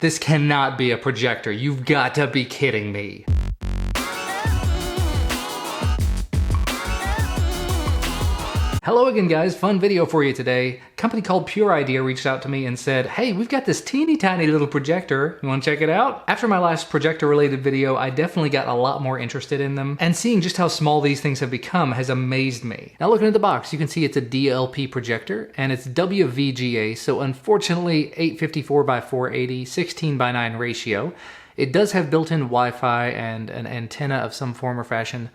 This cannot be a projector. You've got to be kidding me. Hello again guys, fun video for you today. A company called Puridea reached out to me and said, hey, we've got this teeny tiny little projector. You wanna check it out? After my last projector related video, I definitely got a lot more interested in them, and seeing just how small these things have become has amazed me. Now looking at the box, you can see it's a DLP projector and it's WVGA, so unfortunately 854 by 480, 16 by 9 ratio. It does have built-in Wi-Fi and an antenna of some form or fashion.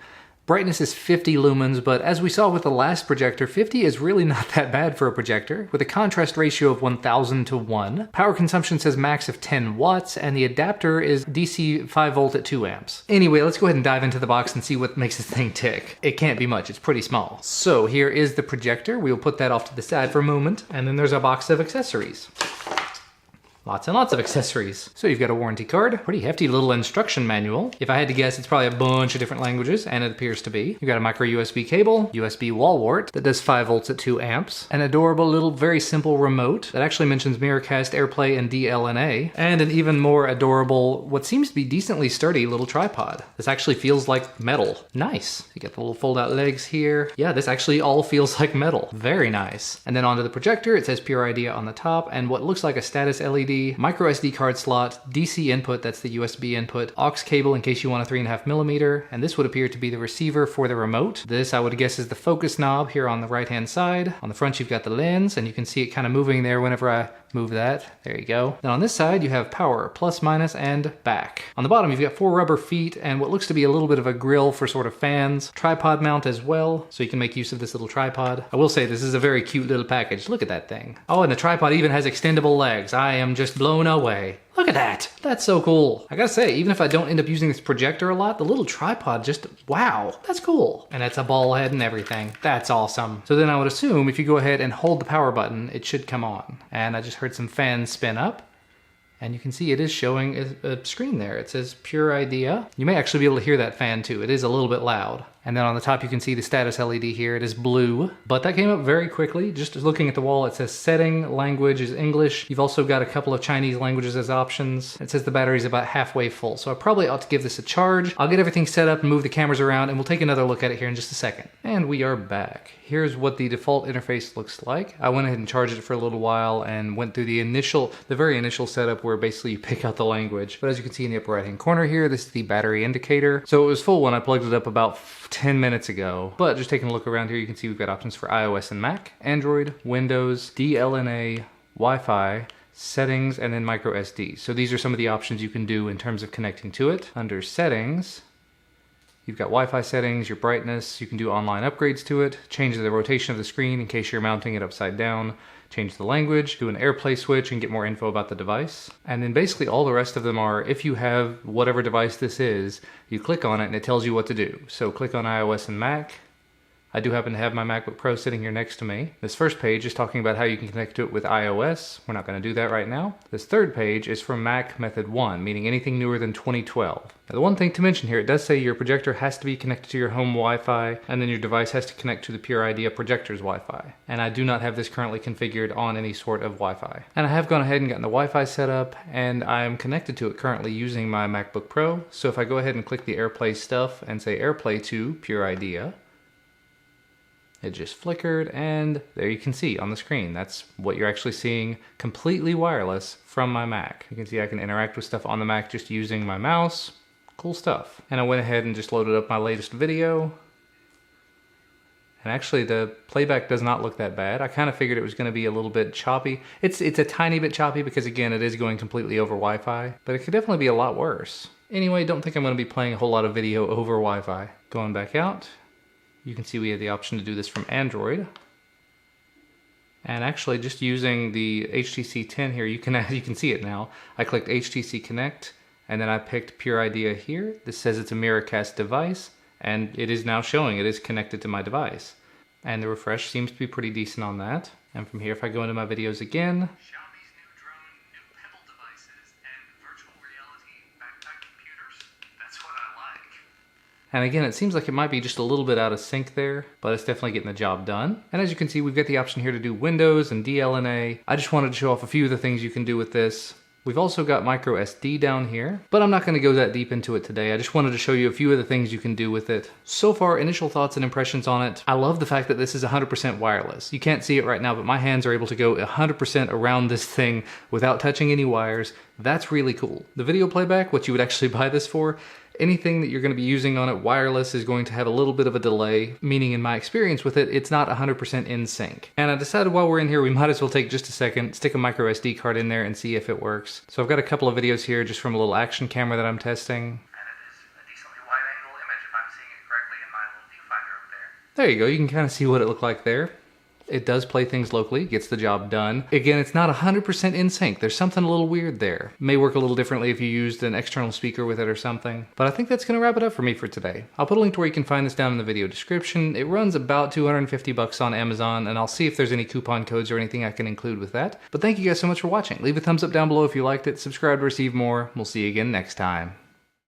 Brightness is 50 lumens, but as we saw with the last projector, 50 is really not that bad for a projector, with a contrast ratio of 1000 to 1. Power consumption says max of 10 watts, and the adapter is DC 5 volt at 2 amps. Anyway, let's go ahead and dive into the box and see what makes this thing tick. It can't be much, it's pretty small. So here is the projector. We'll put that off to the side for a moment, and then there's a box of accessories. Lots and lots of accessories. So you've got a warranty card, pretty hefty little instruction manual. If I had to guess, it's probably a bunch of different languages, and it appears to be. You've got a micro USB cable, USB wall wart that does 5 volts at 2 amps, an adorable little very simple remote that actually mentions Miracast, AirPlay, and DLNA, and an even more adorable, what seems to be decently sturdy little tripod. This actually feels like metal. Nice. You get the little fold out legs here. Yeah, this actually all feels like metal. Very nice. And then onto the projector, it says Puridea on the top, and what looks like a status LED, micro SD card slot, DC input, that's the USB input, aux cable in case you want a 3.5mm, and this would appear to be the receiver for the remote. This, I would guess, is the focus knob here on the right hand side. On the front you've got the lens, and you can see it kind of moving there whenever I move that. There you go. Then on this side you have power, plus, minus, and back. On the bottom you've got 4 rubber feet and what looks to be a little bit of a grill for sort of fans. Tripod mount as well, so you can make use of this little tripod. I will say this is a very cute little package. Look at that thing. Oh, and the tripod even has extendable legs. I am just blown away. Look at that! That's so cool. I gotta say, even if I don't end up using this projector a lot, the little tripod just, wow, that's cool. And it's a ball head and everything. That's awesome. So then I would assume if you go ahead and hold the power button, it should come on. And I just heard some fans spin up. And you can see it is showing a screen there. It says Puridea. You may actually be able to hear that fan too. It is a little bit loud. And then on the top you can see the status LED here. It is blue, but that came up very quickly. Just looking at the wall, it says setting, language is English. You've also got a couple of Chinese languages as options. It says the battery is about halfway full, so I probably ought to give this a charge. I'll get everything set up and move the cameras around, and we'll take another look at it here in just a second. And we are back. Here's what the default interface looks like. I went ahead and charged it for a little while and went through the very initial setup where basically you pick out the language. But as you can see in the upper right hand corner here, this is the battery indicator. So it was full when I plugged it up about 10 minutes ago. But just taking a look around here, you can see we've got options for iOS and Mac, Android, Windows, DLNA, Wi-Fi, settings, and then micro SD. So these are some of the options you can do in terms of connecting to it. Under settings, you've got Wi-Fi settings, your brightness, you can do online upgrades to it, change the rotation of the screen in case you're mounting it upside down, change the language, do an AirPlay switch and get more info about the device. And then basically all the rest of them are, if you have whatever device this is, you click on it and it tells you what to do. So click on iOS and Mac. I do happen to have my MacBook Pro sitting here next to me. This first page is talking about how you can connect to it with iOS. We're not going to do that right now. This third page is for Mac Method 1, meaning anything newer than 2012. Now the one thing to mention here, it does say your projector has to be connected to your home Wi-Fi, and then your device has to connect to the Puridea projector's Wi-Fi. And I do not have this currently configured on any sort of Wi-Fi. And I have gone ahead and gotten the Wi-Fi set up, and I'm connected to it currently using my MacBook Pro. So if I go ahead and click the AirPlay stuff and say AirPlay to Puridea, it just flickered, and there you can see on the screen. That's what you're actually seeing, completely wireless from my Mac. You can see I can interact with stuff on the Mac just using my mouse. Cool stuff. And I went ahead and just loaded up my latest video. And actually the playback does not look that bad. I kind of figured it was going to be a little bit choppy. It's a tiny bit choppy because again it is going completely over Wi-Fi, but it could definitely be a lot worse. Anyway, don't think I'm going to be playing a whole lot of video over Wi-Fi. Going back out. You can see we have the option to do this from Android. And actually just using the HTC 10 here, you can see it now. I clicked HTC Connect and then I picked Puridea here. This says it's a Miracast device and it is now showing it is connected to my device. And the refresh seems to be pretty decent on that. And from here, if I go into my videos again, and again, it seems like it might be just a little bit out of sync there, but it's definitely getting the job done. And as you can see, we've got the option here to do Windows and DLNA. I just wanted to show off a few of the things you can do with this. We've also got micro SD down here, but I'm not going to go that deep into it today. I just wanted to show you a few of the things you can do with it. So far, initial thoughts and impressions on it. I love the fact that this is 100% wireless. You can't see it right now, but my hands are able to go 100% around this thing without touching any wires. That's really cool. The video playback, what you would actually buy this for, anything that you're going to be using on it wireless is going to have a little bit of a delay, meaning in my experience with it, it's not 100% in sync. And I decided while we're in here, we might as well take just a second, stick a micro SD card in there and see if it works. So I've got a couple of videos here just from a little action camera that I'm testing. And it is a decently wide angle image if I'm seeing it correctly in my little viewfinder over there. There you go, you can kind of see what it looked like there. It does play things locally, gets the job done. Again, it's not 100% in sync. There's something a little weird there. May work a little differently if you used an external speaker with it or something. But I think that's gonna wrap it up for me for today. I'll put a link to where you can find this down in the video description. It runs about 250 bucks on Amazon, and I'll see if there's any coupon codes or anything I can include with that. But thank you guys so much for watching. Leave a thumbs up down below if you liked it. Subscribe to receive more. We'll see you again next time.